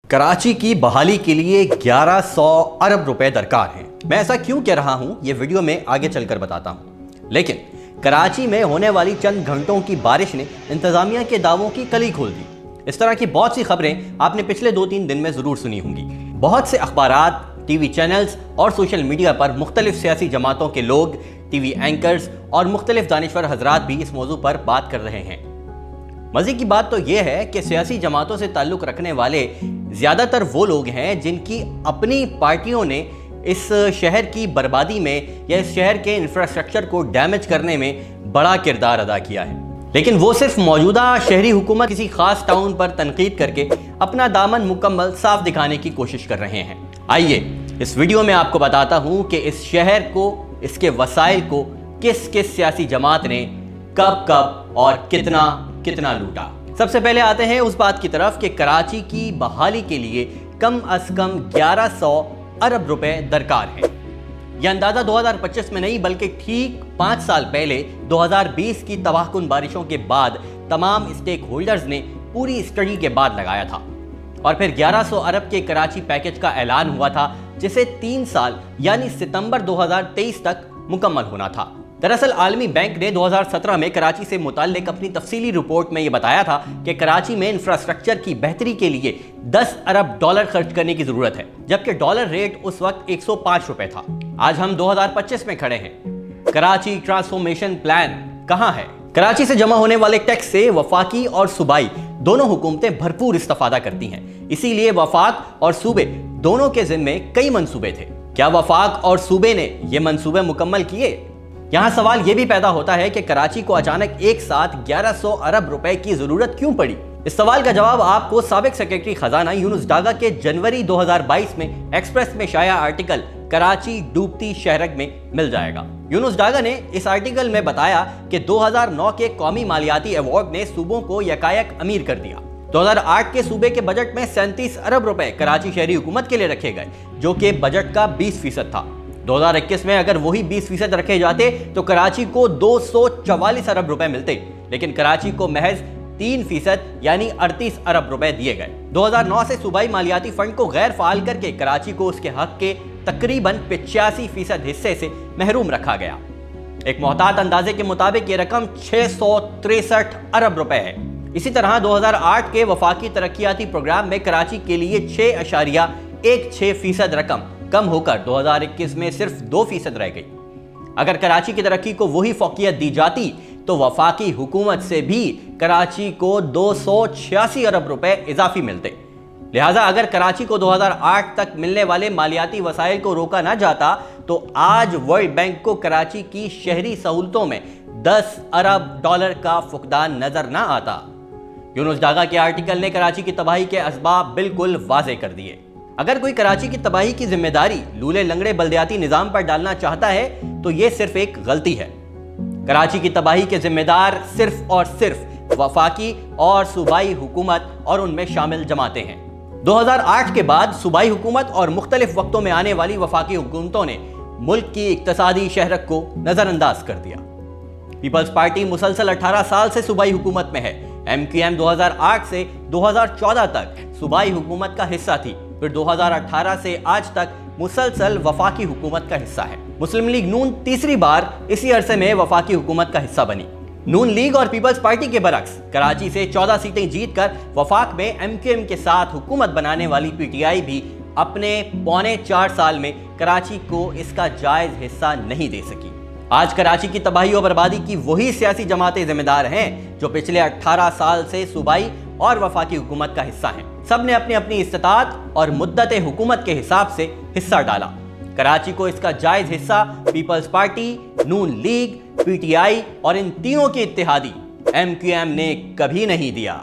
कराची की बहाली के लिए 1100 अरब रुपए दरकार हैं। मैं ऐसा क्यों कह रहा हूं ये वीडियो में आगे चलकर बताता हूं। लेकिन कराची में होने वाली चंद घंटों की बारिश ने इंतजामिया के दावों की कली खोल दी। इस तरह की बहुत सी खबरें आपने पिछले 2-3 दिन में ज़रूर सुनी होंगी। बहुत से अखबारात, टीवी चैनल्स और सोशल मीडिया पर मुख्तलिफ सियासी जमातों के लोग, टीवी एंकर्स और मुख्तलिफ दानिश्वर हजरात भी इस मौजू पर बात कर रहे हैं। मज़े की बात तो यह है कि सियासी जमातों से ताल्लुक़ रखने वाले ज़्यादातर वो लोग हैं जिनकी अपनी पार्टियों ने इस शहर की बर्बादी में या इस शहर के इंफ्रास्ट्रक्चर को डैमेज करने में बड़ा किरदार अदा किया है। लेकिन वो सिर्फ मौजूदा शहरी हुकूमत किसी खास टाउन पर तनकीद करके अपना दामन मुकम्मल साफ दिखाने की कोशिश कर रहे हैं। आइए इस वीडियो में आपको बताता हूँ कि इस शहर को, इसके वसाइल को किस किस सियासी जमात ने कब कब और कितना लूटा। सबसे पहले आते हैं उस बात की तरफ कि कराची की बहाली के लिए कम अज कम 1100 अरब रुपए दरकार है। यह अंदाजा 2025 में नहीं बल्कि ठीक 5 साल पहले 2020 की तबाहकुन बारिशों के बाद तमाम स्टेक होल्डर्स ने पूरी स्टडी के बाद लगाया था और फिर 1100 अरब के कराची पैकेज का ऐलान हुआ था, जिसे 3 साल यानी सितंबर 2023 तक मुकम्मल होना था। दरअसल आलमी बैंक ने 2017 में कराची से मुताल्लिक अपनी तफसीली रिपोर्ट में यह बताया था कि कराची में इंफ्रास्ट्रक्चर की बेहतरी के लिए 10 अरब डॉलर खर्च करने की जरूरत है, जबकि डॉलर रेट उस वक्त 105 रुपए था। आज हम 2025 में खड़े हैं। कराची ट्रांसफॉर्मेशन प्लान कहां है? कराची से जमा होने वाले टैक्स से वफाकी और सूबाई दोनों हुकूमतें भरपूर इस्तेफादा करती हैं। इसीलिए वफाक और सूबे दोनों के जिम्मे कई मंसूबे थे। क्या वफाक और सूबे ने ये मंसूबे मुकम्मल किए? यहाँ सवाल ये भी पैदा होता है कि कराची को अचानक एक साथ 1100 अरब रुपए की जरूरत क्यों पड़ी? इस सवाल का जवाब आपको साबिक सेक्रेटरी खजाना यूनुस डागा के जनवरी 2022 में एक्सप्रेस में शाया आर्टिकल कराची डूबती शहरग में मिल जाएगा। यूनुस डागा ने इस आर्टिकल में बताया कि 2009 के कौमी मालियाती अवार्ड ने सूबों को यकायक अमीर कर दिया। 2008 के सूबे के बजट में 37 अरब रुपए कराची शहरी हुकूमत के लिए रखे गए, जो कि बजट का 20% था। 2021 में अगर वही 20% रखे जाते तो कराची को 244 अरब रुपए मिलते, लेकिन कराची को महज 3% यानी 38 अरब रुपए दिए गए। 2009 से सूबाई मालियाती फंड को गैर फाल करके कराची को उसके हक के तकरीबन 85% हिस्से से महरूम रखा गया। एक मोहतात अंदाजे के मुताबिक ये रकम 663 अरब रुपए है। इसी तरह 2008 के वफाकी तरक्याती प्रोग्राम में कराची के लिए 6.16% रकम कम होकर 2021 में सिर्फ 2% रह गई। अगर कराची की तरक्की को वही फौकियत दी जाती तो वफाकी हुकूमत से भी कराची को 286 अरब रुपए इजाफी मिलते। लिहाजा अगर कराची को 2008 तक मिलने वाले मालियाती वसाइल को रोका ना जाता तो आज वर्ल्ड बैंक को कराची की शहरी सहूलतों में 10 अरब डॉलर का फुकदान नजर ना आता। यूनुस डागा के आर्टिकल ने कराची की तबाही के असबाब बिल्कुल वाज़े कर दिए। अगर कोई कराची की तबाही की जिम्मेदारी लूले लंगड़े बल्दियाती निजाम पर डालना चाहता है तो यह सिर्फ एक गलती है। कराची की तबाही के जिम्मेदार सिर्फ और सिर्फ वफाकी और सूबाई हुकूमत और उनमें शामिल जमातें हैं। 2008 के बाद सूबाई हुकूमत और मुख्तलिफ वक्तों में आने वाली वफाकी हुकूमतों ने मुल्क की इक्तसादी शहरत को नजरअंदाज कर दिया। पीपल्स पार्टी मुसलसल 18 साल से सूबाई हुकूमत में है। MQM 2008 से 2014 तक सूबाई हुकूमत का हिस्सा थी, फिर 2018 से आज तक मुसलसल वफाकी हुकूमत का हिस्सा है। मुस्लिम लीग नून तीसरी बार इसी अरसे में वफाकी हुकूमत का हिस्सा बनी। नून लीग और पीपल्स पार्टी के बरक्स कराची से 14 सीटें जीतकर वफाक में MQM के साथ हुकूमत बनाने वाली PTI भी अपने 3.25 साल में कराची को इसका जायज हिस्सा नहीं दे सकी। आज कराची की तबाही और बर्बादी की वही सियासी जमातें जिम्मेदार हैं जो पिछले 18 साल से सूबाई और वफाकी हुकूमत का हिस्सा हैं। सब ने अपनी अपनी इस्तात और मुद्दत हुकूमत के हिसाब से हिस्सा डाला। कराची को इसका जायज हिस्सा पीपल्स पार्टी, नून लीग, PTI और इन तीनों की इत्तेहादी MQM ने कभी नहीं दिया।